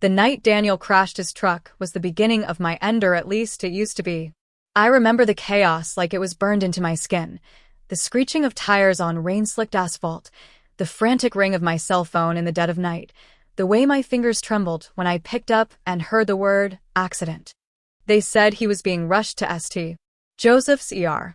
The night Daniel crashed his truck was the beginning of my end, or at least it used to be. I remember the chaos like it was burned into my skin. The screeching of tires on rain-slicked asphalt, the frantic ring of my cell phone in the dead of night, the way my fingers trembled when I picked up and heard the word accident. They said he was being rushed to St. Joseph's ER,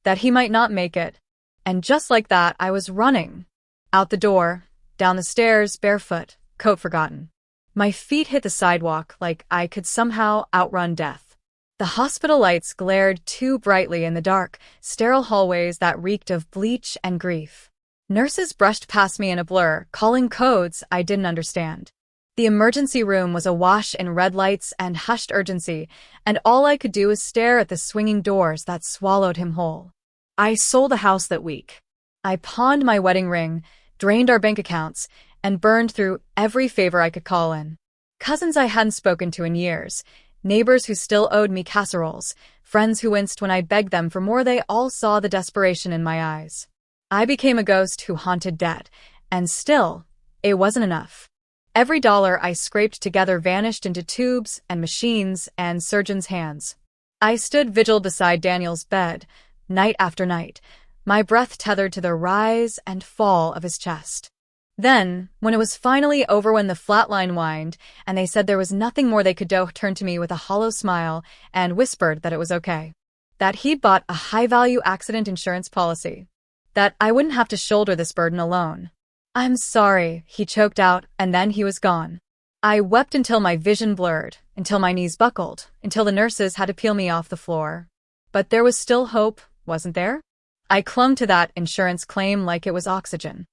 that he might not make it. And just like that, I was running. Out the door, down the stairs, barefoot, coat forgotten. My feet hit the sidewalk like I could somehow outrun death. The hospital lights glared too brightly in the dark, sterile hallways that reeked of bleach and grief. Nurses brushed past me in a blur, calling codes I didn't understand. The emergency room was awash in red lights and hushed urgency, and all I could do was stare at the swinging doors that swallowed him whole. I sold the house that week. I pawned my wedding ring, drained our bank accounts, and burned through every favor I could call in. Cousins I hadn't spoken to in years, neighbors who still owed me casseroles, friends who winced when I begged them for more, they all saw the desperation in my eyes. I became a ghost who haunted debt, and still, it wasn't enough. Every dollar I scraped together vanished into tubes and machines and surgeons' hands. I stood vigil beside Daniel's bed, night after night, my breath tethered to the rise and fall of his chest. Then, when it was finally over, when the flatline whined and they said there was nothing more they could do, turned to me with a hollow smile and whispered that it was okay. That he'd bought a high-value accident insurance policy. That I wouldn't have to shoulder this burden alone. "I'm sorry," he choked out, and then he was gone. I wept until my vision blurred, until my knees buckled, until the nurses had to peel me off the floor. But there was still hope, wasn't there? I clung to that insurance claim like it was oxygen.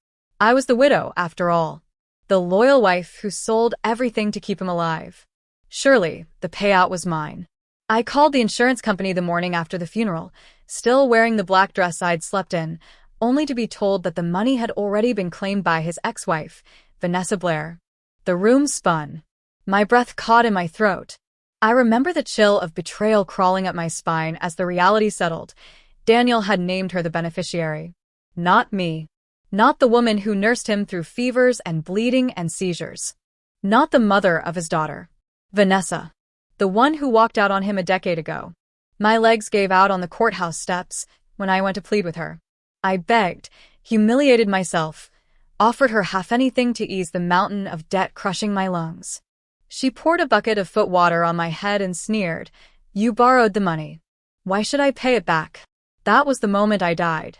I was the widow, after all. The loyal wife who sold everything to keep him alive. Surely, the payout was mine. I called the insurance company the morning after the funeral, still wearing the black dress I'd slept in, only to be told that the money had already been claimed by his ex-wife, Vanessa Blair. The room spun. My breath caught in my throat. I remember the chill of betrayal crawling up my spine as the reality settled. Daniel had named her the beneficiary. Not me. Not the woman who nursed him through fevers and bleeding and seizures. Not the mother of his daughter. Vanessa. The one who walked out on him a decade ago. My legs gave out on the courthouse steps when I went to plead with her. I begged, humiliated myself, offered her half anything to ease the mountain of debt crushing my lungs. She poured a bucket of foot water on my head and sneered, "You borrowed the money. Why should I pay it back?" That was the moment I died.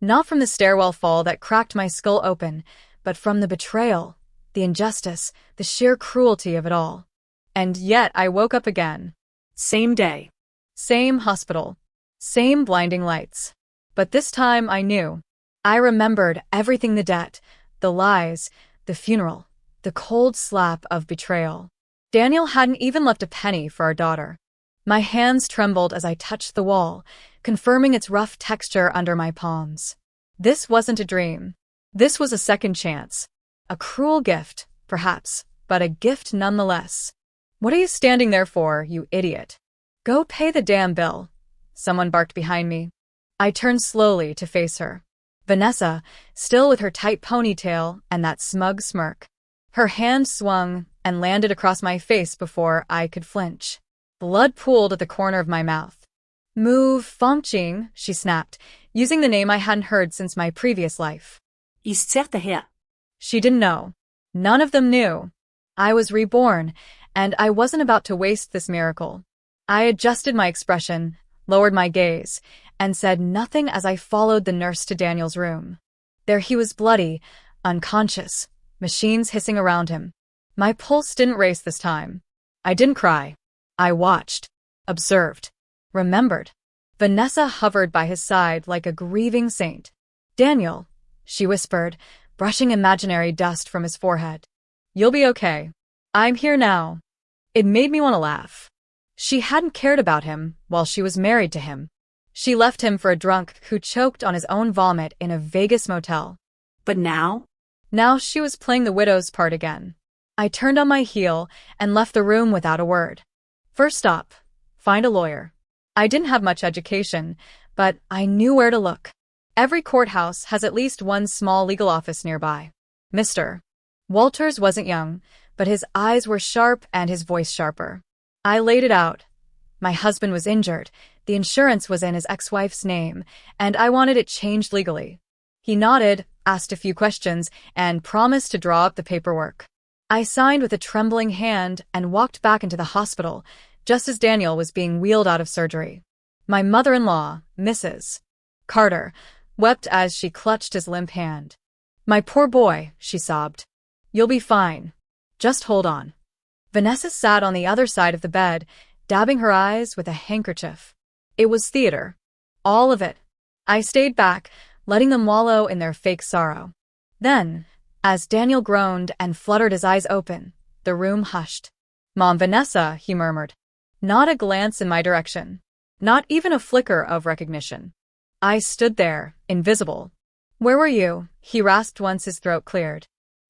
Not from the stairwell fall that cracked my skull open, but from the betrayal, the injustice, the sheer cruelty of it all. And yet I woke up again. Same day. Same hospital. Same blinding lights. But this time I knew. I remembered everything: the debt, the lies, the funeral, the cold slap of betrayal. Daniel hadn't even left a penny for our daughter. My hands trembled as I touched the wall, confirming its rough texture under my palms. This wasn't a dream. This was a second chance. A cruel gift, perhaps, but a gift nonetheless. "What are you standing there for, you idiot? Go pay the damn bill," someone barked behind me. I turned slowly to face her. Vanessa, still with her tight ponytail and that smug smirk. Her hand swung and landed across my face before I could flinch. Blood pooled at the corner of my mouth. "Move, Fongqing," she snapped, using the name I hadn't heard since my previous life. Is certes her. She didn't know. None of them knew. I was reborn, and I wasn't about to waste this miracle. I adjusted my expression, lowered my gaze, and said nothing as I followed the nurse to Daniel's room. There he was, bloody, unconscious, machines hissing around him. My pulse didn't race this time. I didn't cry. I watched, observed, remembered. Vanessa hovered by his side like a grieving saint. "Daniel," she whispered, brushing imaginary dust from his forehead. "You'll be okay. I'm here now." It made me want to laugh. She hadn't cared about him while she was married to him. She left him for a drunk who choked on his own vomit in a Vegas motel. But now? Now she was playing the widow's part again. I turned on my heel and left the room without a word. First stop, find a lawyer. I didn't have much education, but I knew where to look. Every courthouse has at least one small legal office nearby. Mr. Walters wasn't young, but his eyes were sharp and his voice sharper. I laid it out. My husband was injured, the insurance was in his ex-wife's name, and I wanted it changed legally. He nodded, asked a few questions, and promised to draw up the paperwork. I signed with a trembling hand and walked back into the hospital, just as Daniel was being wheeled out of surgery. My mother-in-law, Mrs. Carter, wept as she clutched his limp hand. "My poor boy," she sobbed. "You'll be fine. Just hold on." Vanessa sat on the other side of the bed, dabbing her eyes with a handkerchief. It was theater. All of it. I stayed back, letting them wallow in their fake sorrow. Then, as Daniel groaned and fluttered his eyes open, the room hushed. "Mom, Vanessa," he murmured. Not a glance in my direction. Not even a flicker of recognition. I stood there, invisible. "Where were you?" he rasped once his throat cleared.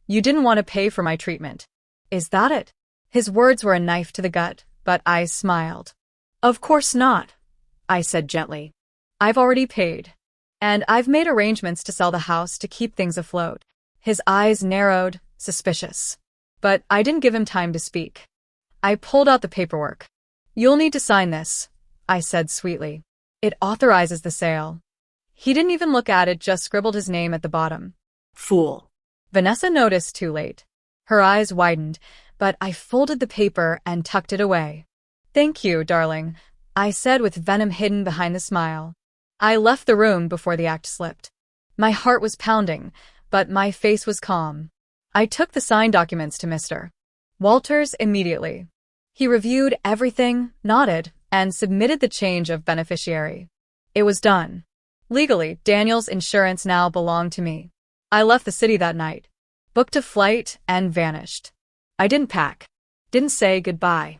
"You didn't want to pay for my treatment. Is that it?" His words were a knife to the gut, but I smiled. "Of course not," I said gently. "I've already paid. And I've made arrangements to sell the house to keep things afloat." His eyes narrowed, suspicious. But I didn't give him time to speak. I pulled out the paperwork. "You'll need to sign this," I said sweetly. "It authorizes the sale." He didn't even look at it, just scribbled his name at the bottom. Fool. Vanessa noticed too late. Her eyes widened, but I folded the paper and tucked it away. "Thank you, darling," I said with venom hidden behind the smile. I left the room before the act slipped. My heart was pounding, but my face was calm. I took the signed documents to Mr. Walters immediately. He reviewed everything, nodded, and submitted the change of beneficiary. It was done. Legally, Daniel's insurance now belonged to me. I left the city that night, booked a flight, and vanished. I didn't pack, didn't say goodbye.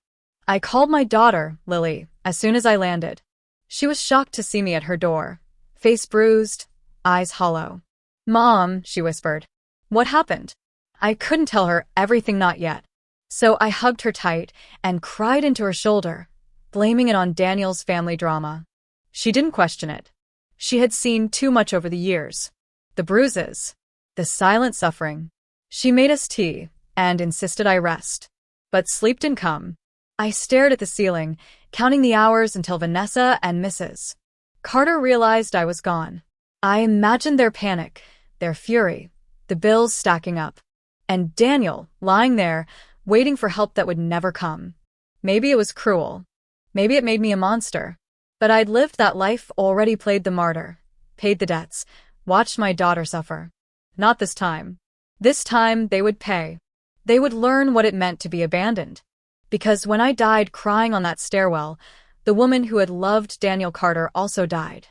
I called my daughter, Lily, as soon as I landed. She was shocked to see me at her door, face bruised, eyes hollow. "Mom," she whispered. "What happened?" I couldn't tell her everything, not yet. So I hugged her tight and cried into her shoulder, blaming it on Daniel's family drama. She didn't question it. She had seen too much over the years. The bruises, the silent suffering. She made us tea and insisted I rest. But sleep didn't come. I stared at the ceiling, counting the hours until Vanessa and Mrs. Carter realized I was gone. I imagined their panic, their fury, the bills stacking up. And Daniel, lying there, waiting for help that would never come. Maybe it was cruel. Maybe it made me a monster. But I'd lived that life, already played the martyr, paid the debts, watched my daughter suffer. Not this time. This time they would pay. They would learn what it meant to be abandoned. Because when I died crying on that stairwell, the woman who had loved Daniel Carter also died.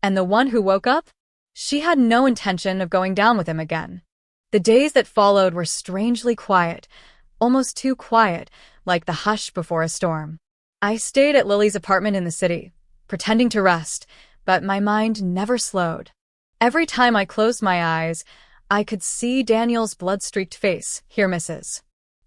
And the one who woke up? She had no intention of going down with him again. The days that followed were strangely quiet, almost too quiet, like the hush before a storm. I stayed at Lily's apartment in the city, pretending to rest, but my mind never slowed. Every time I closed my eyes, I could see Daniel's blood-streaked face, hear Mrs.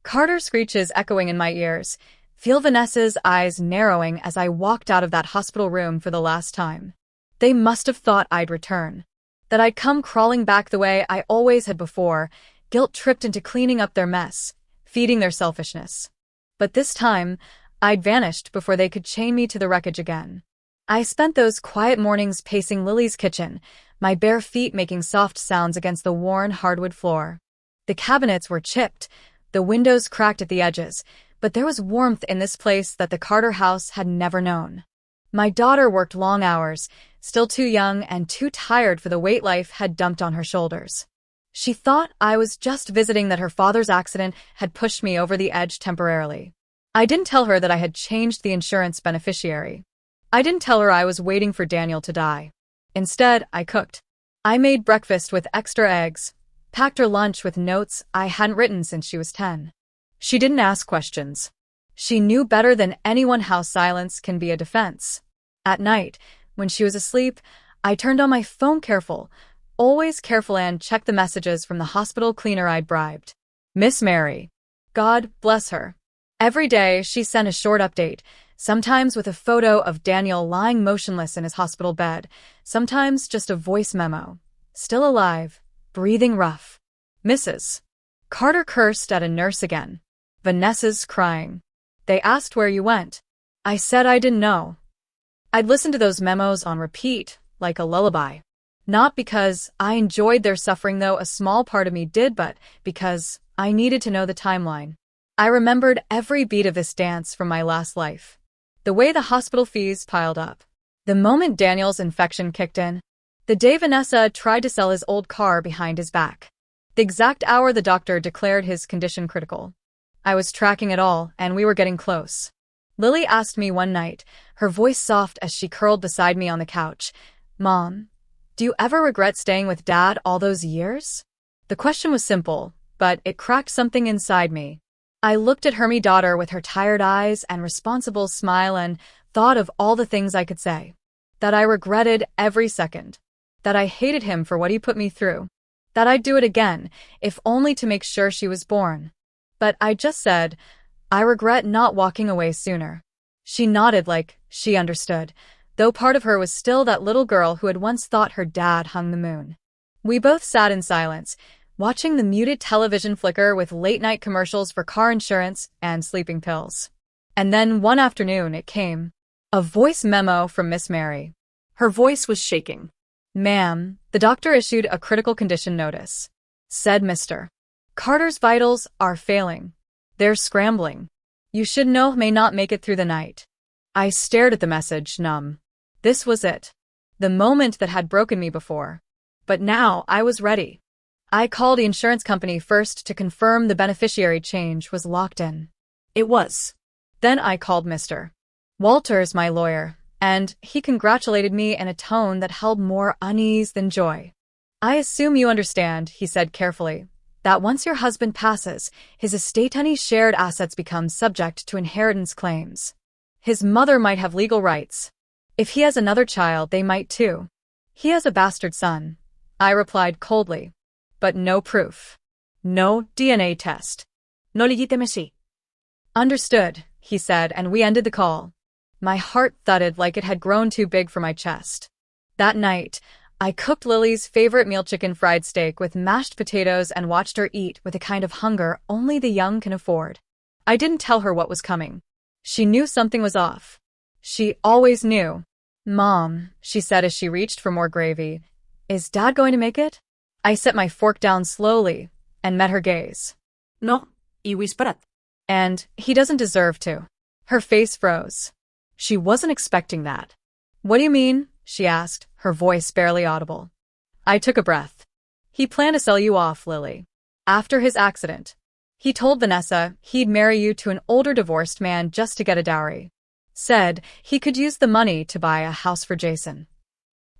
Carter's screeches echoing in my ears, feel Vanessa's eyes narrowing as I walked out of that hospital room for the last time. They must have thought I'd return, that I'd come crawling back the way I always had before, guilt-tripped into cleaning up their mess, feeding their selfishness. But this time, I'd vanished before they could chain me to the wreckage again. I spent those quiet mornings pacing Lily's kitchen, my bare feet making soft sounds against the worn hardwood floor. The cabinets were chipped, the windows cracked at the edges, but there was warmth in this place that the Carter house had never known. My daughter worked long hours, still too young and too tired for the weight life had dumped on her shoulders. She thought I was just visiting, that her father's accident had pushed me over the edge temporarily. I didn't tell her that I had changed the insurance beneficiary. I didn't tell her I was waiting for Daniel to die. Instead, I cooked. I made breakfast with extra eggs, packed her lunch with notes I hadn't written since she was 10. She didn't ask questions. She knew better than anyone how silence can be a defense. At night, when she was asleep, I turned on my phone always careful, and checked the messages from the hospital cleaner I'd bribed. Miss Mary. God bless her. Every day, she sent a short update, sometimes with a photo of Daniel lying motionless in his hospital bed, sometimes just a voice memo. Still alive, breathing rough. Mrs. Carter cursed at a nurse again. Vanessa's crying. They asked where you went. I said I didn't know. I'd listened to those memos on repeat, like a lullaby. Not because I enjoyed their suffering, though a small part of me did, but because I needed to know the timeline. I remembered every beat of this dance from my last life. The way the hospital fees piled up. The moment Daniel's infection kicked in. The day Vanessa tried to sell his old car behind his back. The exact hour the doctor declared his condition critical. I was tracking it all, and we were getting close. Lily asked me one night, her voice soft as she curled beside me on the couch, "Mom, do you ever regret staying with Dad all those years?" The question was simple, but it cracked something inside me. I looked at Hermie daughter with her tired eyes and responsible smile and thought of all the things I could say. That I regretted every second. That I hated him for what he put me through. That I'd do it again, if only to make sure she was born. But I just said, I regret not walking away sooner. She nodded like she understood, though part of her was still that little girl who had once thought her dad hung the moon. We both sat in silence, watching the muted television flicker with late-night commercials for car insurance and sleeping pills. And then one afternoon it came. A voice memo from Miss Mary. Her voice was shaking. "Ma'am, the doctor issued a critical condition notice," said Mr. Carter's vitals are failing. They're scrambling. You should know may not make it through the night. I stared at the message, numb. This was it. The moment that had broken me before. But now I was ready. I called the insurance company first to confirm the beneficiary change was locked in. It was. Then I called Mr. Walters, my lawyer, and he congratulated me in a tone that held more unease than joy. "I assume you understand," he said carefully, "that once your husband passes, his estate any shared assets become subject to inheritance claims. His mother might have legal rights. If he has another child, they might too. He has a bastard son," I replied coldly. But no proof. No DNA test. No legitimacy. "Understood," he said, and we ended the call. My heart thudded like it had grown too big for my chest. That night, I cooked Lily's favorite meal, chicken fried steak with mashed potatoes, and watched her eat with a kind of hunger only the young can afford. I didn't tell her what was coming. She knew something was off. She always knew. "Mom," she said as she reached for more gravy, "is Dad going to make it?" I set my fork down slowly and met her gaze. No, y whispered. "And he doesn't deserve to." Her face froze. She wasn't expecting that. "What do you mean?" she asked, her voice barely audible. I took a breath. "He planned to sell you off, Lily. After his accident. He told Vanessa he'd marry you to an older divorced man just to get a dowry. Said he could use the money to buy a house for Jason."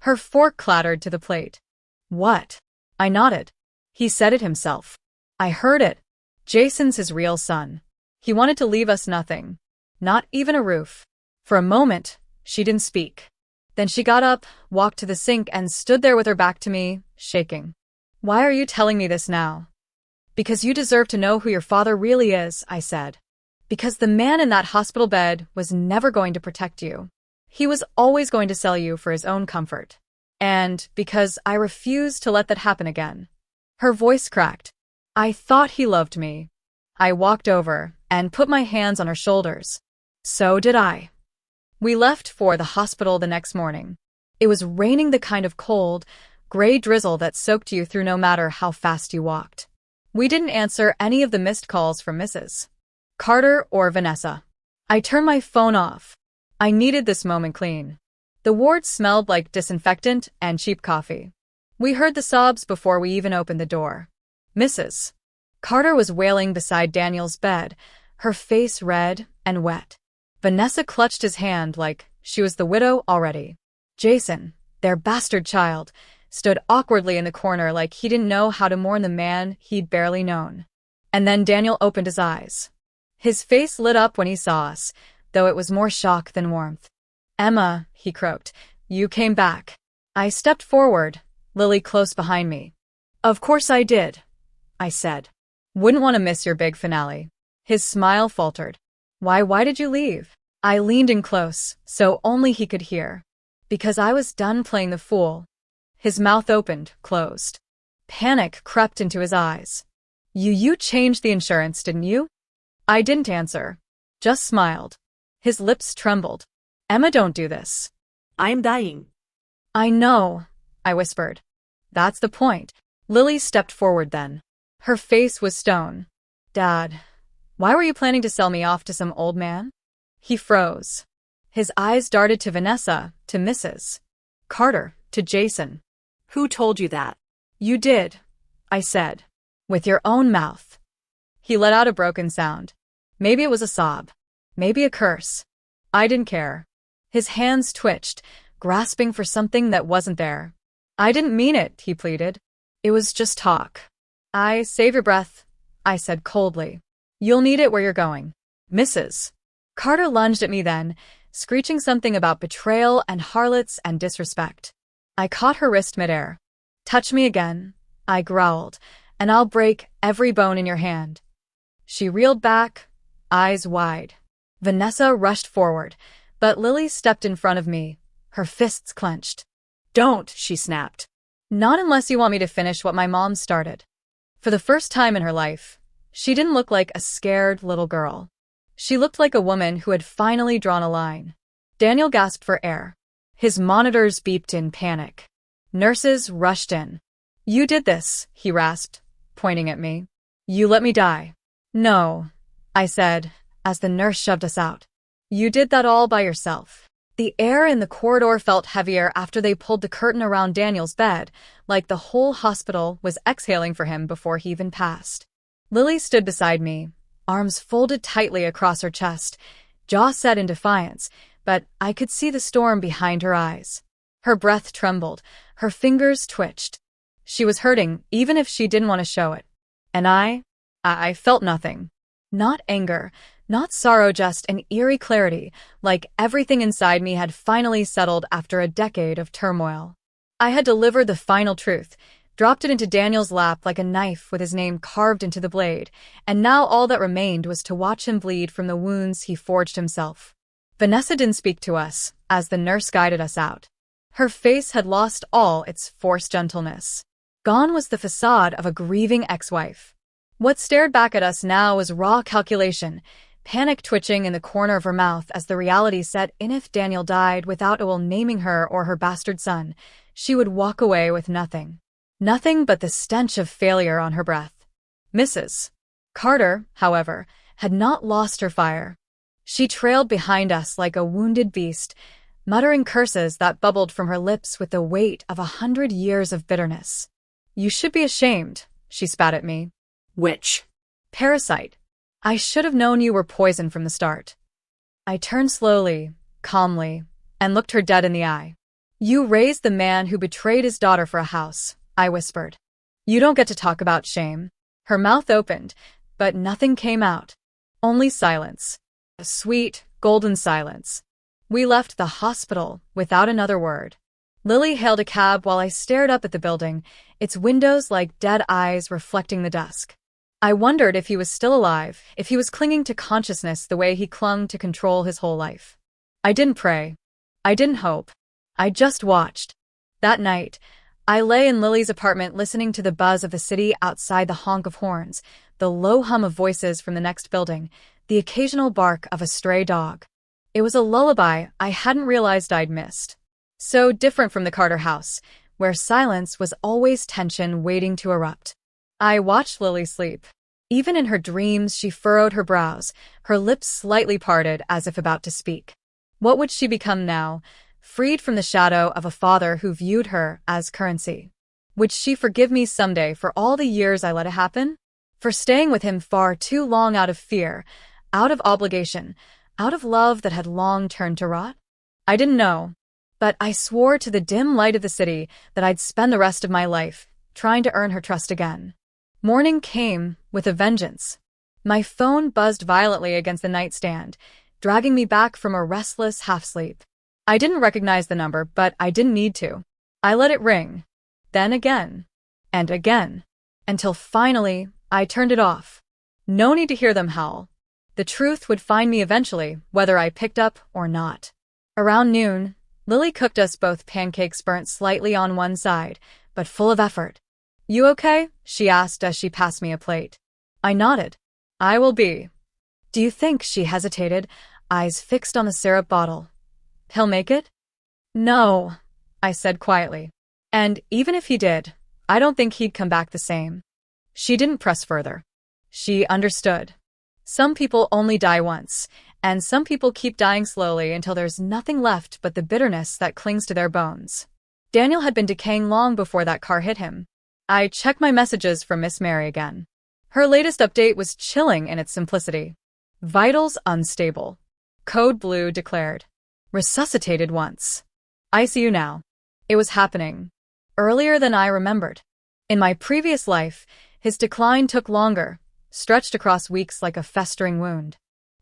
Her fork clattered to the plate. "What?" I nodded. "He said it himself. I heard it. Jason's his real son. He wanted to leave us nothing. Not even a roof." For a moment, she didn't speak. Then she got up, walked to the sink, and stood there with her back to me, shaking. "Why are you telling me this now?" "Because you deserve to know who your father really is," I said. "Because the man in that hospital bed was never going to protect you. He was always going to sell you for his own comfort. And because I refuse to let that happen again." Her voice cracked. "I thought he loved me." I walked over and put my hands on her shoulders. "So did I." We left for the hospital the next morning. It was raining, the kind of cold, gray drizzle that soaked you through no matter how fast you walked. We didn't answer any of the missed calls from Mrs. Carter or Vanessa. I turned my phone off. I needed this moment clean. The ward smelled like disinfectant and cheap coffee. We heard the sobs before we even opened the door. Mrs. Carter was wailing beside Daniel's bed, her face red and wet. Vanessa clutched his hand like she was the widow already. Jason, their bastard child, stood awkwardly in the corner like he didn't know how to mourn the man he'd barely known. And then Daniel opened his eyes. His face lit up when he saw us, though it was more shock than warmth. "Emma," he croaked, "you came back." I stepped forward, Lily close behind me. "Of course I did," I said. "Wouldn't want to miss your big finale." His smile faltered. Why did you leave?" I leaned in close, so only he could hear. "Because I was done playing the fool." His mouth opened, closed. Panic crept into his eyes. You changed the insurance, didn't you?" I didn't answer. Just smiled. His lips trembled. Emma, don't do this. I am dying. I know, I whispered. That's the point. Lily stepped forward then. Her face was stone. Dad, why were you planning to sell me off to some old man? He froze. His eyes darted to Vanessa, to Mrs. Carter, to Jason. Who told you that? You did, I said. With your own mouth. He let out a broken sound. Maybe it was a sob. Maybe a curse. I didn't care. His hands twitched, grasping for something that wasn't there. I didn't mean it, he pleaded. It was just talk. Save your breath, I said coldly. You'll need it where you're going. Mrs. Carter lunged at me then, screeching something about betrayal and harlots and disrespect. I caught her wrist midair. Touch me again, I growled, and I'll break every bone in your hand. She reeled back, eyes wide. Vanessa rushed forward, but Lily stepped in front of me, her fists clenched. Don't, she snapped. Not unless you want me to finish what my mom started. For the first time in her life, she didn't look like a scared little girl. She looked like a woman who had finally drawn a line. Daniel gasped for air. His monitors beeped in panic. Nurses rushed in. You did this, he rasped, pointing at me. You let me die. No, I said, as the nurse shoved us out. You did that all by yourself. The air in the corridor felt heavier after they pulled the curtain around Daniel's bed, like the whole hospital was exhaling for him before he even passed. Lily stood beside me, arms folded tightly across her chest, jaw set in defiance, but I could see the storm behind her eyes. Her breath trembled, her fingers twitched. She was hurting, even if she didn't want to show it. And I felt nothing. Not anger, not sorrow, just an eerie clarity, like everything inside me had finally settled after a decade of turmoil. I had delivered the final truth, dropped it into Daniel's lap like a knife with his name carved into the blade, and now all that remained was to watch him bleed from the wounds he forged himself. Vanessa didn't speak to us, as the nurse guided us out. Her face had lost all its forced gentleness. Gone was the facade of a grieving ex-wife. What stared back at us now was raw calculation, panic twitching in the corner of her mouth as the reality set in. If Daniel died without a will naming her or her bastard son, she would walk away with nothing. Nothing but the stench of failure on her breath. Mrs. Carter, however, had not lost her fire. She trailed behind us like a wounded beast, muttering curses that bubbled from her lips with the weight of 100 years of bitterness. You should be ashamed, she spat at me. Witch. Parasite. I should have known you were poison from the start. I turned slowly, calmly, and looked her dead in the eye. You raised the man who betrayed his daughter for a house, I whispered. You don't get to talk about shame. Her mouth opened, but nothing came out. Only silence. A sweet, golden silence. We left the hospital without another word. Lily hailed a cab while I stared up at the building, its windows like dead eyes reflecting the dusk. I wondered if he was still alive, if he was clinging to consciousness the way he clung to control his whole life. I didn't pray. I didn't hope. I just watched. That night, I lay in Lily's apartment listening to the buzz of the city outside, the honk of horns, the low hum of voices from the next building, the occasional bark of a stray dog. It was a lullaby I hadn't realized I'd missed. So different from the Carter house, where silence was always tension waiting to erupt. I watched Lily sleep. Even in her dreams, she furrowed her brows, her lips slightly parted as if about to speak. What would she become now, freed from the shadow of a father who viewed her as currency? Would she forgive me someday for all the years I let it happen? For staying with him far too long out of fear, out of obligation, out of love that had long turned to rot? I didn't know, but I swore to the dim light of the city that I'd spend the rest of my life trying to earn her trust again. Morning came with a vengeance. My phone buzzed violently against the nightstand, dragging me back from a restless half-sleep. I didn't recognize the number, but I didn't need to. I let it ring, then again, and again, until finally I turned it off. No need to hear them howl. The truth would find me eventually, whether I picked up or not. Around noon, Lily cooked us both pancakes burnt slightly on one side, but full of effort. You okay? She asked as she passed me a plate. I nodded. I will be. Do you think, she hesitated, eyes fixed on the syrup bottle, he'll make it? No, I said quietly. And even if he did, I don't think he'd come back the same. She didn't press further. She understood. Some people only die once, and some people keep dying slowly until there's nothing left but the bitterness that clings to their bones. Daniel had been decaying long before that car hit him. I checked my messages from Miss Mary again. Her latest update was chilling in its simplicity. Vitals unstable. Code blue declared. Resuscitated once. ICU now. It was happening. Earlier than I remembered. In my previous life, his decline took longer, stretched across weeks like a festering wound.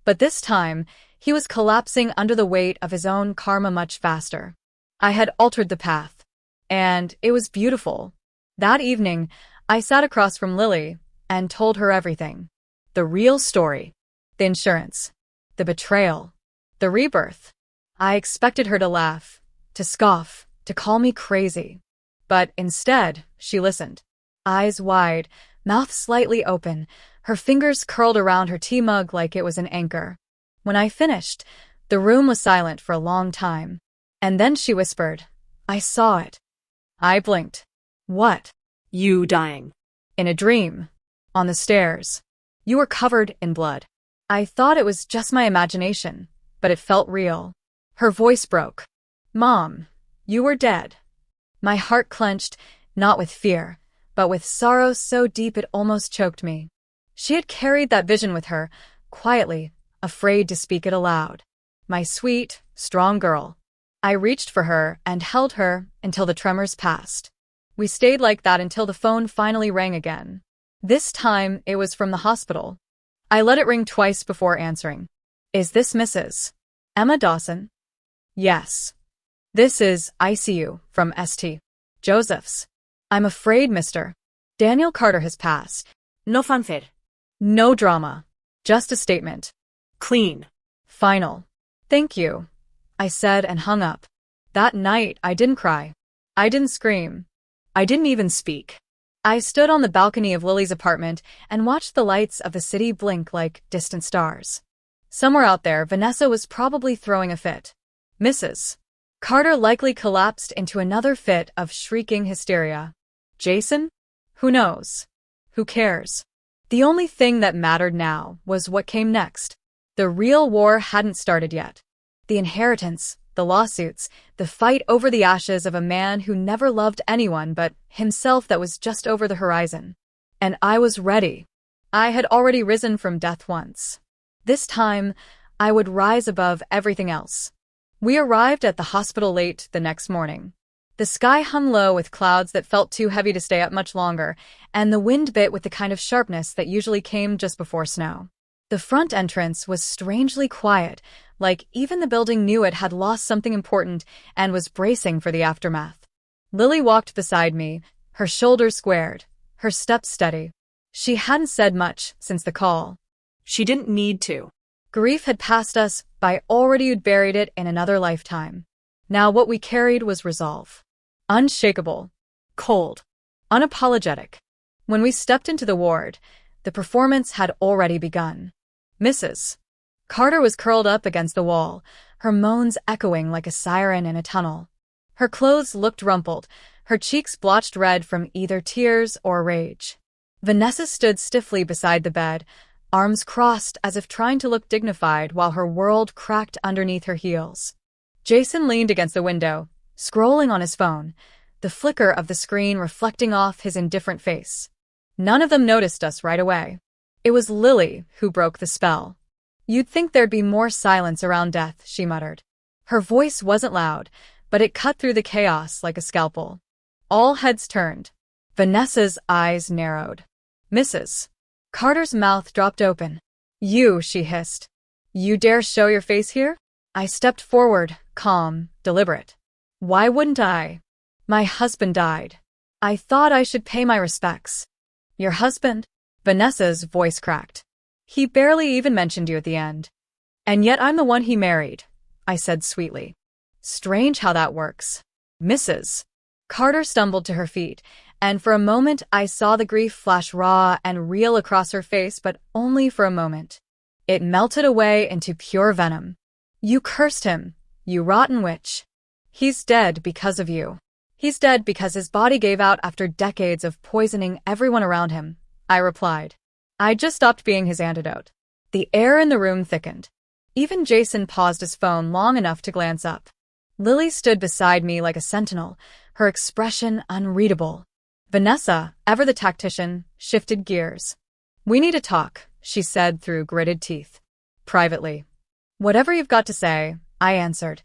But this time, he was collapsing under the weight of his own karma much faster. I had altered the path. And it was beautiful. That evening, I sat across from Lily and told her everything. The real story. The insurance. The betrayal. The rebirth. I expected her to laugh, to scoff, to call me crazy. But instead, she listened. Eyes wide, mouth slightly open, her fingers curled around her tea mug like it was an anchor. When I finished, the room was silent for a long time. And then she whispered, I saw it. I blinked. What? You dying. In a dream. On the stairs. You were covered in blood. I thought it was just my imagination, but it felt real. Her voice broke. Mom, you were dead. My heart clenched, not with fear, but with sorrow so deep it almost choked me. She had carried that vision with her, quietly, afraid to speak it aloud. My sweet, strong girl. I reached for her and held her until the tremors passed. We stayed like that until the phone finally rang again. This time, it was from the hospital. I let it ring twice before answering. Is this Mrs. Emma Dawson? Yes. This is ICU from St. Joseph's. I'm afraid, Mr. Daniel Carter has passed. No fanfare. No drama. Just a statement. Clean. Final. Thank you, I said and hung up. That night, I didn't cry. I didn't scream. I didn't even speak. I stood on the balcony of Lily's apartment and watched the lights of the city blink like distant stars. Somewhere out there, Vanessa was probably throwing a fit. Mrs. Carter likely collapsed into another fit of shrieking hysteria. Jason? Who knows? Who cares? The only thing that mattered now was what came next. The real war hadn't started yet. The inheritance, the lawsuits, the fight over the ashes of a man who never loved anyone but himself that was just over the horizon. And I was ready. I had already risen from death once. This time, I would rise above everything else. We arrived at the hospital late the next morning. The sky hung low with clouds that felt too heavy to stay up much longer, and the wind bit with the kind of sharpness that usually came just before snow. The front entrance was strangely quiet, like even the building knew it had lost something important and was bracing for the aftermath. Lily walked beside me, her shoulders squared, her steps steady. She hadn't said much since the call. She didn't need to. Grief had passed us by already you'd buried it in another lifetime. Now what we carried was resolve. Unshakable. Cold. Unapologetic. When we stepped into the ward, the performance had already begun. Mrs. Carter was curled up against the wall, her moans echoing like a siren in a tunnel. Her clothes looked rumpled, her cheeks blotched red from either tears or rage. Vanessa stood stiffly beside the bed, arms crossed as if trying to look dignified while her world cracked underneath her heels. Jason leaned against the window, scrolling on his phone, the flicker of the screen reflecting off his indifferent face. None of them noticed us right away. It was Lily who broke the spell. You'd think there'd be more silence around death, she muttered. Her voice wasn't loud, but it cut through the chaos like a scalpel. All heads turned. Vanessa's eyes narrowed. Mrs. Carter's mouth dropped open. You, she hissed. You dare show your face here? I stepped forward, calm, deliberate. Why wouldn't I? My husband died. I thought I should pay my respects. Your husband? Vanessa's voice cracked. He barely even mentioned you at the end. And yet I'm the one he married, I said sweetly. Strange how that works. Mrs. Carter stumbled to her feet, and for a moment I saw the grief flash raw and real across her face, but only for a moment. It melted away into pure venom. You cursed him, you rotten witch. He's dead because of you. He's dead because his body gave out after decades of poisoning everyone around him, I replied. I just stopped being his antidote. The air in the room thickened. Even Jason paused his phone long enough to glance up. Lily stood beside me like a sentinel, her expression unreadable. Vanessa, ever the tactician, shifted gears. We need to talk, she said through gritted teeth. Privately. Whatever you've got to say, I answered.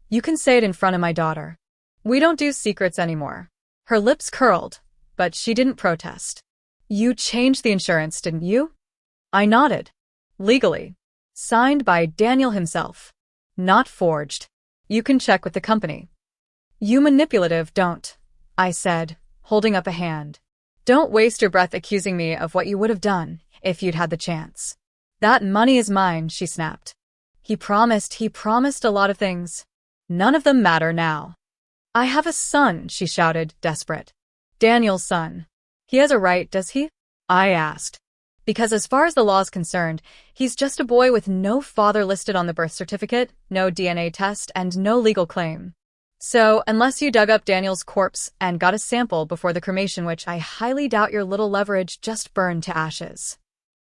You can say it in front of my daughter. We don't do secrets anymore. Her lips curled, but she didn't protest. You changed the insurance, didn't you? I nodded. Legally. Signed by Daniel himself. Not forged. You can check with the company. You manipulative don't, I said, holding up a hand. Don't waste your breath accusing me of what you would have done if you'd had the chance. That money is mine, she snapped. He promised a lot of things. None of them matter now. I have a son, she shouted, desperate. Daniel's son. He has a right, does he? I asked. Because as far as the law is concerned, he's just a boy with no father listed on the birth certificate, no DNA test, and no legal claim. So, unless you dug up Daniel's corpse and got a sample before the cremation, which I highly doubt, your little leverage just burned to ashes.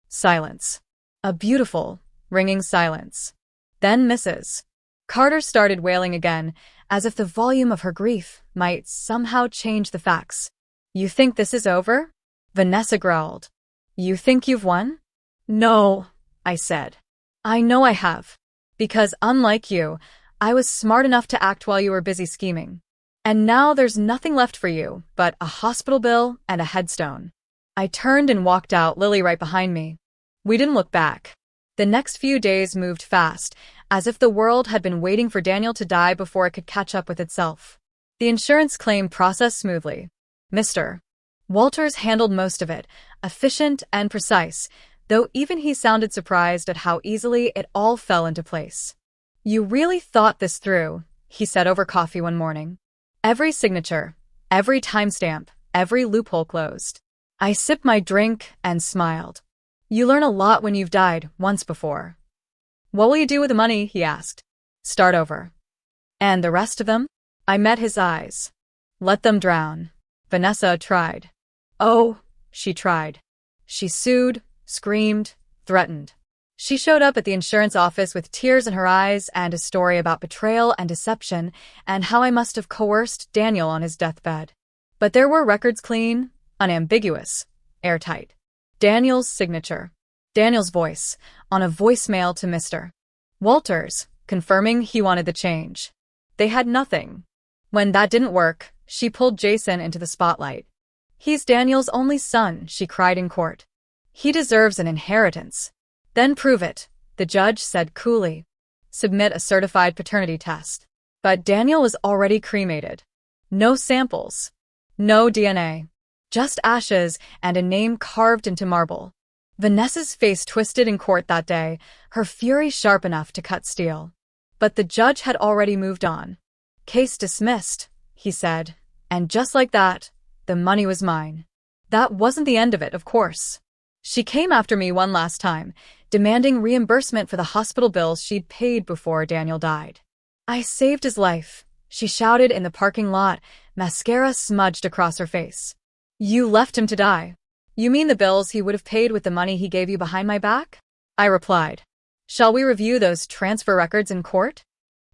Silence. A beautiful, ringing silence. Then Mrs. Carter started wailing again, as if the volume of her grief might somehow change the facts. You think this is over? Vanessa growled. You think you've won? No, I said. I know I have. Because unlike you, I was smart enough to act while you were busy scheming. And now there's nothing left for you but a hospital bill and a headstone. I turned and walked out, Lily right behind me. We didn't look back. The next few days moved fast, as if the world had been waiting for Daniel to die before it could catch up with itself. The insurance claim processed smoothly. Mr. Walters handled most of it, efficient and precise, though even he sounded surprised at how easily it all fell into place. You really thought this through, he said over coffee one morning. Every signature, every timestamp, every loophole closed. I sipped my drink and smiled. You learn a lot when you've died once before. What will you do with the money? He asked. Start over. And the rest of them? I met his eyes. Let them drown. Vanessa tried. Oh, she tried. She sued, screamed, threatened. She showed up at the insurance office with tears in her eyes and a story about betrayal and deception and how I must have coerced Daniel on his deathbed. But there were records, clean, unambiguous, airtight. Daniel's signature. Daniel's voice, on a voicemail to Mr. Walters, confirming he wanted the change. They had nothing. When that didn't work, she pulled Jason into the spotlight. He's Daniel's only son, she cried in court. He deserves an inheritance. Then prove it, the judge said coolly. Submit a certified paternity test. But Daniel was already cremated. No samples. No DNA. Just ashes and a name carved into marble. Vanessa's face twisted in court that day, her fury sharp enough to cut steel. But the judge had already moved on. Case dismissed, he said, and just like that, the money was mine. That wasn't the end of it, of course. She came after me one last time, demanding reimbursement for the hospital bills she'd paid before Daniel died. I saved his life, she shouted in the parking lot, mascara smudged across her face. You left him to die. You mean the bills he would have paid with the money he gave you behind my back? I replied. Shall we review those transfer records in court?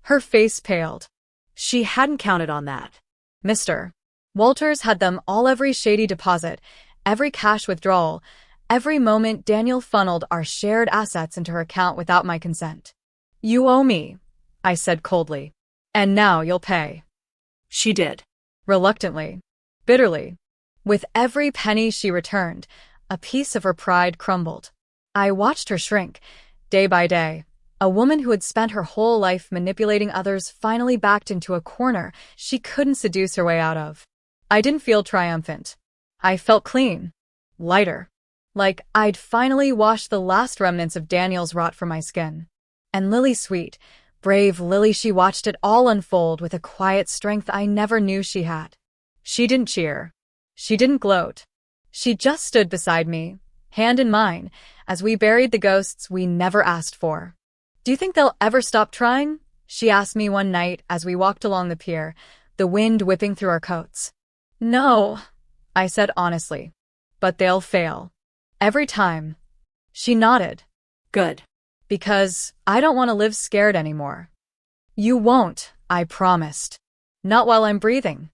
Her face paled. She hadn't counted on that. Mr. Walters had them all, every shady deposit, every cash withdrawal, every moment Daniel funneled our shared assets into her account without my consent. You owe me, I said coldly. And now you'll pay. She did. Reluctantly. Bitterly. With every penny she returned, a piece of her pride crumbled. I watched her shrink, day by day. A woman who had spent her whole life manipulating others finally backed into a corner she couldn't seduce her way out of. I didn't feel triumphant. I felt clean. Lighter. Like I'd finally washed the last remnants of Daniel's rot from my skin. And Lily, sweet, brave Lily, she watched it all unfold with a quiet strength I never knew she had. She didn't cheer. She didn't gloat. She just stood beside me, hand in mine, as we buried the ghosts we never asked for. Do you think they'll ever stop trying? She asked me one night as we walked along the pier, the wind whipping through our coats. No, I said honestly. But they'll fail. Every time. She nodded. Good. Because I don't want to live scared anymore. You won't, I promised. Not while I'm breathing.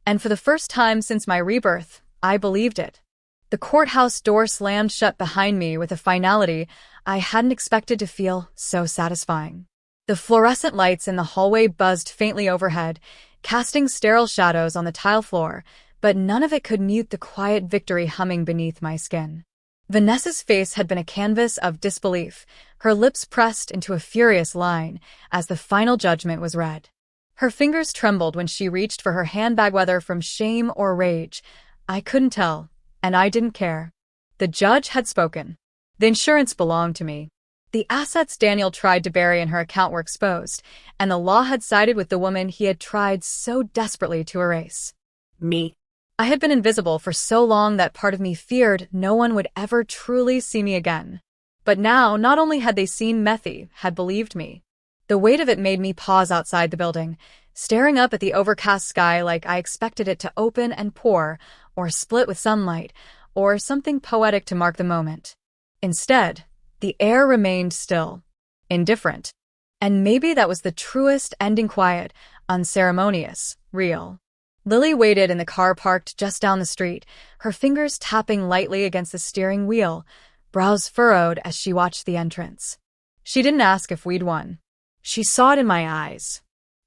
And for the first time since my rebirth, I believed it. The courthouse door slammed shut behind me with a finality I hadn't expected to feel so satisfying. The fluorescent lights in the hallway buzzed faintly overhead, casting sterile shadows on the tile floor, but none of it could mute the quiet victory humming beneath my skin. Vanessa's face had been a canvas of disbelief, her lips pressed into a furious line as the final judgment was read. Her fingers trembled when she reached for her handbag, whether from shame or rage. I couldn't tell, and I didn't care. The judge had spoken. The insurance belonged to me. The assets Daniel tried to bury in her account were exposed, and the law had sided with the woman he had tried so desperately to erase. Me. I had been invisible for so long that part of me feared no one would ever truly see me again. But now, not only had they seen Methy, had believed me. The weight of it made me pause outside the building, staring up at the overcast sky like I expected it to open and pour, or split with sunlight, or something poetic to mark the moment. Instead, the air remained still, indifferent. And maybe that was the truest ending: quiet, unceremonious, real. Lily waited in the car parked just down the street, her fingers tapping lightly against the steering wheel, brows furrowed as she watched the entrance. She didn't ask if we'd won. She saw it in my eyes.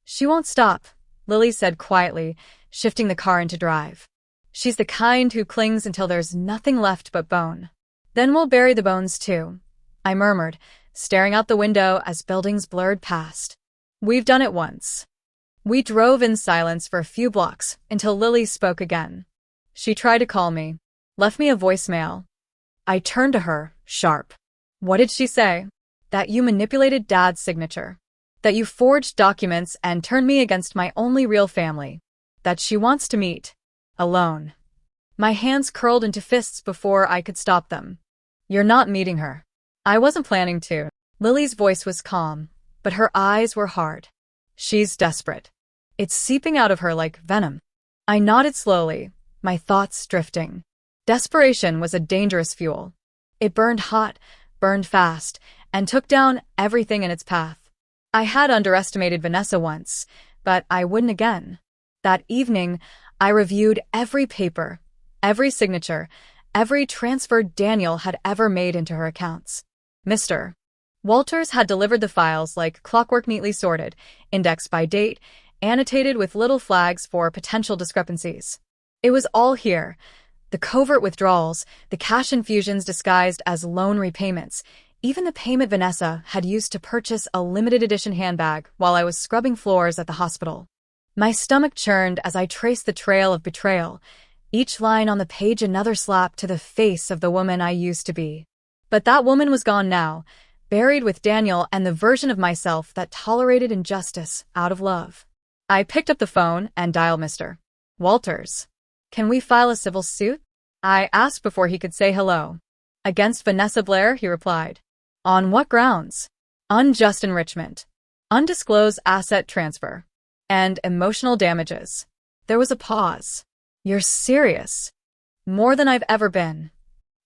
She won't stop, Lily said quietly, shifting the car into drive. She's the kind who clings until there's nothing left but bone. Then we'll bury the bones too, I murmured, staring out the window as buildings blurred past. We've done it once. We drove in silence for a few blocks until Lily spoke again. She tried to call me, left me a voicemail. I turned to her, sharp. What did she say? That you manipulated Dad's signature. That you forged documents and turned me against my only real family. That she wants to meet. Alone. My hands curled into fists before I could stop them. You're not meeting her. I wasn't planning to. Lily's voice was calm, but her eyes were hard. She's desperate. It's seeping out of her like venom. I nodded slowly, my thoughts drifting. Desperation was a dangerous fuel. It burned hot, burned fast, and took down everything in its path. I had underestimated Vanessa once, but I wouldn't again. That evening, I reviewed every paper, every signature, every transfer Daniel had ever made into her accounts. Mr. Walters had delivered the files like clockwork, neatly sorted, indexed by date, annotated with little flags for potential discrepancies. It was all here. The covert withdrawals, the cash infusions disguised as loan repayments, even the payment Vanessa had used to purchase a limited edition handbag while I was scrubbing floors at the hospital. My stomach churned as I traced the trail of betrayal, each line on the page another slap to the face of the woman I used to be. But that woman was gone now, buried with Daniel and the version of myself that tolerated injustice out of love. I picked up the phone and dialed Mr. Walters. Can we file a civil suit? I asked before he could say hello. Against Vanessa Blair, he replied. On what grounds? Unjust enrichment, undisclosed asset transfer, and emotional damages. There was a pause. You're serious? More than I've ever been.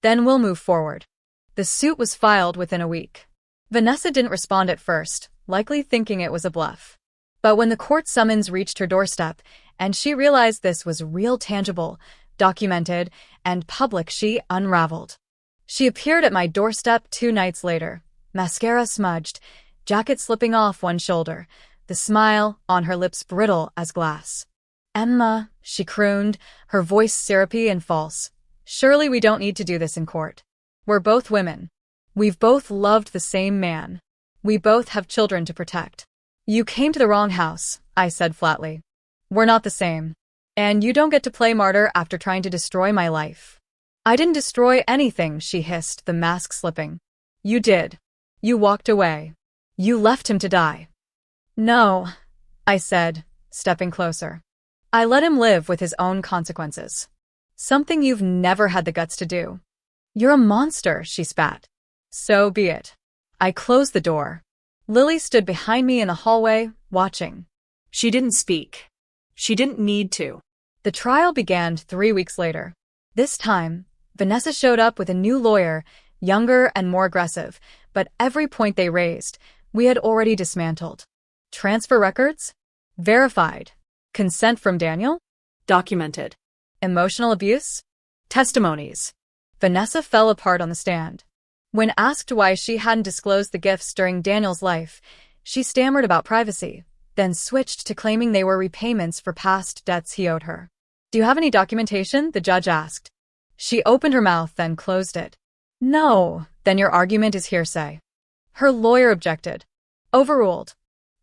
Then we'll move forward. The suit was filed within a week. Vanessa didn't respond at first, likely thinking it was a bluff. But when the court summons reached her doorstep, and she realized this was real, tangible, documented, and public, she unraveled. She appeared at my doorstep 2 nights later, mascara smudged, jacket slipping off one shoulder, the smile on her lips brittle as glass. Emma, she crooned, her voice syrupy and false. Surely we don't need to do this in court. We're both women. We've both loved the same man. We both have children to protect. You came to the wrong house, I said flatly. We're not the same. And you don't get to play martyr after trying to destroy my life. I didn't destroy anything, she hissed, the mask slipping. You did. You walked away. You left him to die. No, I said, stepping closer. I let him live with his own consequences. Something you've never had the guts to do. You're a monster, she spat. So be it. I closed the door. Lily stood behind me in the hallway, watching. She didn't speak. She didn't need to. The trial began 3 weeks later. This time, Vanessa showed up with a new lawyer, younger and more aggressive, but every point they raised, we had already dismantled. Transfer records? Verified. Consent from Daniel? Documented. Emotional abuse? Testimonies. Vanessa fell apart on the stand. When asked why she hadn't disclosed the gifts during Daniel's life, she stammered about privacy, then switched to claiming they were repayments for past debts he owed her. Do you have any documentation? The judge asked. She opened her mouth, then closed it. No, then your argument is hearsay. Her lawyer objected. Overruled.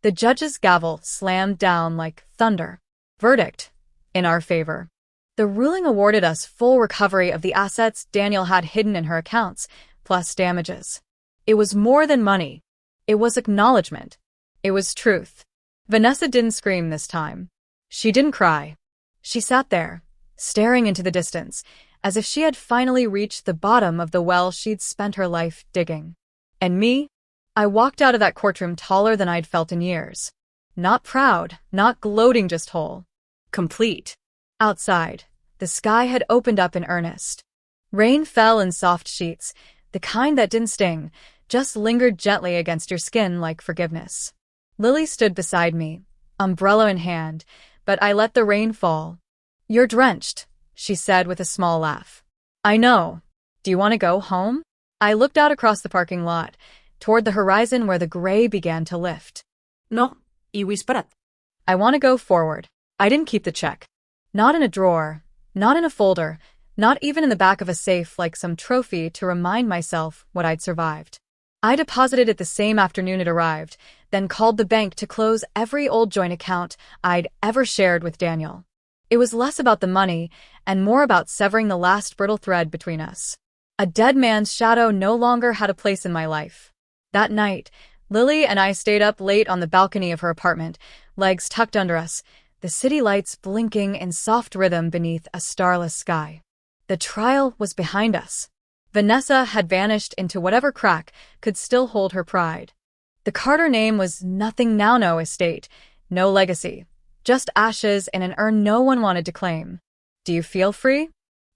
The judge's gavel slammed down like thunder. Verdict. In our favor. The ruling awarded us full recovery of the assets Daniel had hidden in her accounts, plus damages. It was more than money. It was acknowledgement. It was truth. Vanessa didn't scream this time. She didn't cry. She sat there, staring into the distance, as if she had finally reached the bottom of the well she'd spent her life digging. And me? I walked out of that courtroom taller than I'd felt in years. Not proud, not gloating, just whole. Complete. Outside, the sky had opened up in earnest. Rain fell in soft sheets, the kind that didn't sting, just lingered gently against your skin like forgiveness. Lily stood beside me, umbrella in hand, but I let the rain fall. You're drenched, she said with a small laugh. I know. Do you want to go home? I looked out across the parking lot, toward the horizon where the gray began to lift. No, iwi esperat. I want to go forward. I didn't keep the check. Not in a drawer, not in a folder, not even in the back of a safe like some trophy to remind myself what I'd survived. I deposited it the same afternoon it arrived, then called the bank to close every old joint account I'd ever shared with Daniel. It was less about the money and more about severing the last brittle thread between us. A dead man's shadow no longer had a place in my life. That night, Lily and I stayed up late on the balcony of her apartment, legs tucked under us, the city lights blinking in soft rhythm beneath a starless sky. The trial was behind us. Vanessa had vanished into whatever crack could still hold her pride. The Carter name was nothing now, no estate, no legacy, just ashes in an urn no one wanted to claim. Do you feel free?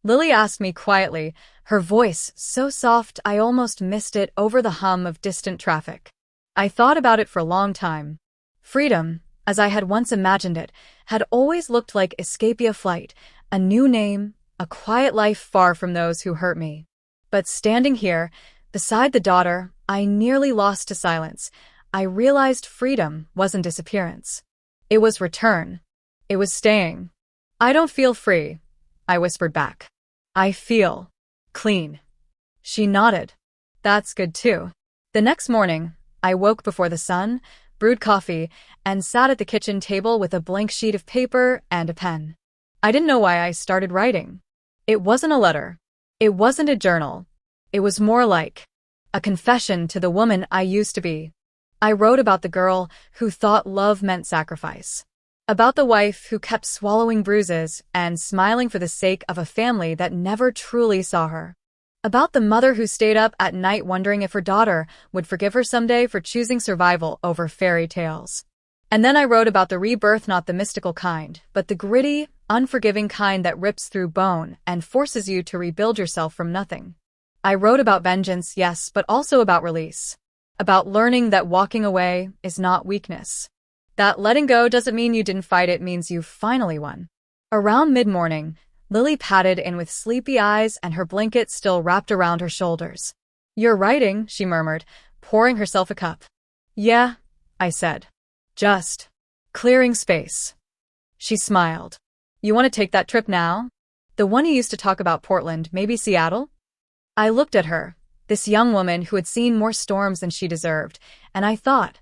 Lily asked me quietly, her voice so soft I almost missed it over the hum of distant traffic. I thought about it for a long time. Freedom, as I had once imagined it, had always looked like escapee flight, a new name, a quiet life far from those who hurt me. But standing here, beside the daughter, I nearly lost to silence. I realized freedom wasn't disappearance. It was return. It was staying. I don't feel free, I whispered back. I feel clean. She nodded. That's good too. The next morning, I woke before the sun, brewed coffee, and sat at the kitchen table with a blank sheet of paper and a pen. I didn't know why I started writing. It wasn't a letter. It wasn't a journal. It was more like a confession to the woman I used to be. I wrote about the girl who thought love meant sacrifice. About the wife who kept swallowing bruises and smiling for the sake of a family that never truly saw her. About the mother who stayed up at night wondering if her daughter would forgive her someday for choosing survival over fairy tales. And then I wrote about the rebirth, not the mystical kind, but the gritty, unforgiving kind that rips through bone and forces you to rebuild yourself from nothing. I wrote about vengeance, yes, but also about release. About learning that walking away is not weakness. That letting go doesn't mean you didn't fight, it means you finally won. Around mid-morning, Lily padded in with sleepy eyes and her blanket still wrapped around her shoulders. You're writing, she murmured, pouring herself a cup. Yeah, I said. Just clearing space. She smiled. You want to take that trip now? The one you used to talk about, Portland, maybe Seattle? I looked at her, this young woman who had seen more storms than she deserved, and I thought,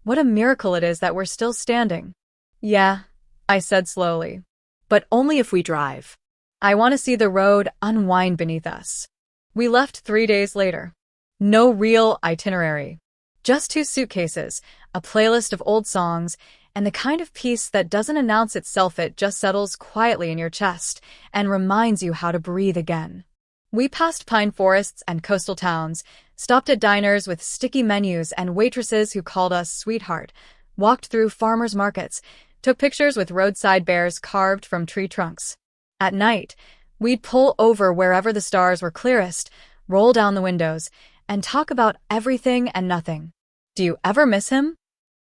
what a miracle it is that we're still standing. Yeah, I said slowly. But only if we drive. I want to see the road unwind beneath us. We left 3 days later. No real itinerary. Just 2 suitcases, a playlist of old songs, and the kind of peace that doesn't announce itself, it just settles quietly in your chest and reminds you how to breathe again. We passed pine forests and coastal towns, stopped at diners with sticky menus and waitresses who called us sweetheart, walked through farmers' markets, took pictures with roadside bears carved from tree trunks. At night, we'd pull over wherever the stars were clearest, roll down the windows, and talk about everything and nothing. Do you ever miss him?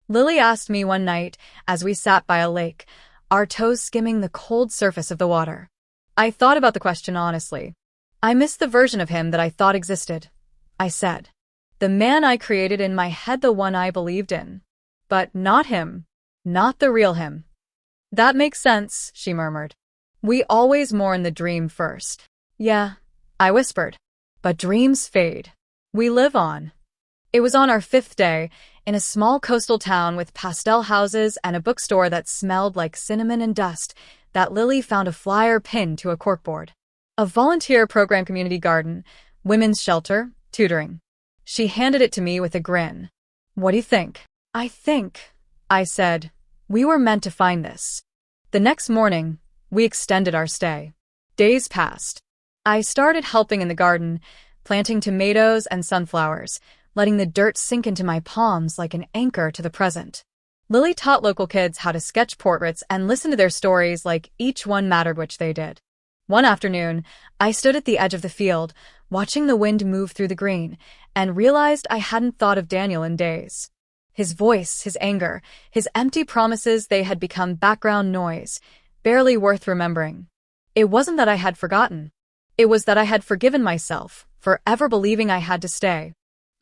Lily asked me one night as we sat by a lake, our toes skimming the cold surface of the water. I thought about the question honestly. I miss the version of him that I thought existed, I said. The man I created in my head, the one I believed in. But not him. Not the real him. That makes sense, she murmured. We always mourn the dream first. Yeah, I whispered. But dreams fade. We live on. It was on our 5th day, in a small coastal town with pastel houses and a bookstore that smelled like cinnamon and dust, that Lily found a flyer pinned to a corkboard. A volunteer program, community garden, women's shelter, tutoring. She handed it to me with a grin. What do you think? I said, we were meant to find this. The next morning, we extended our stay. Days passed. I started helping in the garden, planting tomatoes and sunflowers, letting the dirt sink into my palms like an anchor to the present. Lily taught local kids how to sketch portraits and listen to their stories like each one mattered, which they did. One afternoon, I stood at the edge of the field, watching the wind move through the green, and realized I hadn't thought of Daniel in days. His voice, his anger, his empty promises, they had become background noise, barely worth remembering. It wasn't that I had forgotten. It was that I had forgiven myself for ever believing I had to stay.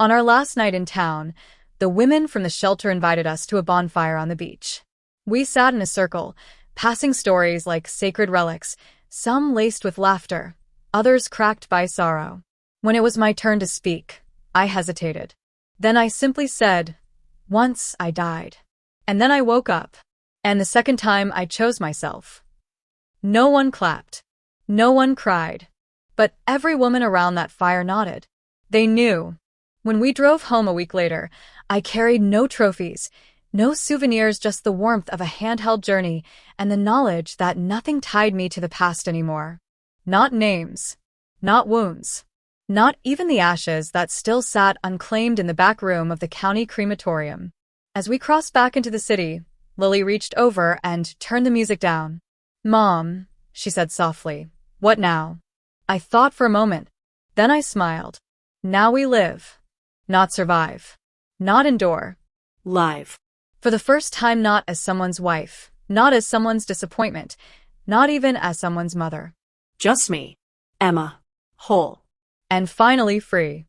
On our last night in town, the women from the shelter invited us to a bonfire on the beach. We sat in a circle, passing stories like sacred relics, some laced with laughter, others cracked by sorrow. When it was my turn to speak, I hesitated. Then I simply said, once I died. And then I woke up. And the second time I chose myself. No one clapped. No one cried. But every woman around that fire nodded. They knew. When we drove home a week later, I carried no trophies, no souvenirs, just the warmth of a handheld journey and the knowledge that nothing tied me to the past anymore. Not names. Not wounds. Not even the ashes that still sat unclaimed in the back room of the county crematorium. As we crossed back into the city, Lily reached over and turned the music down. Mom, she said softly, what now? I thought for a moment. Then I smiled. Now we live. Not survive. Not endure. Live. For the first time, not as someone's wife, not as someone's disappointment, not even as someone's mother. Just me. Emma. Whole. And finally free.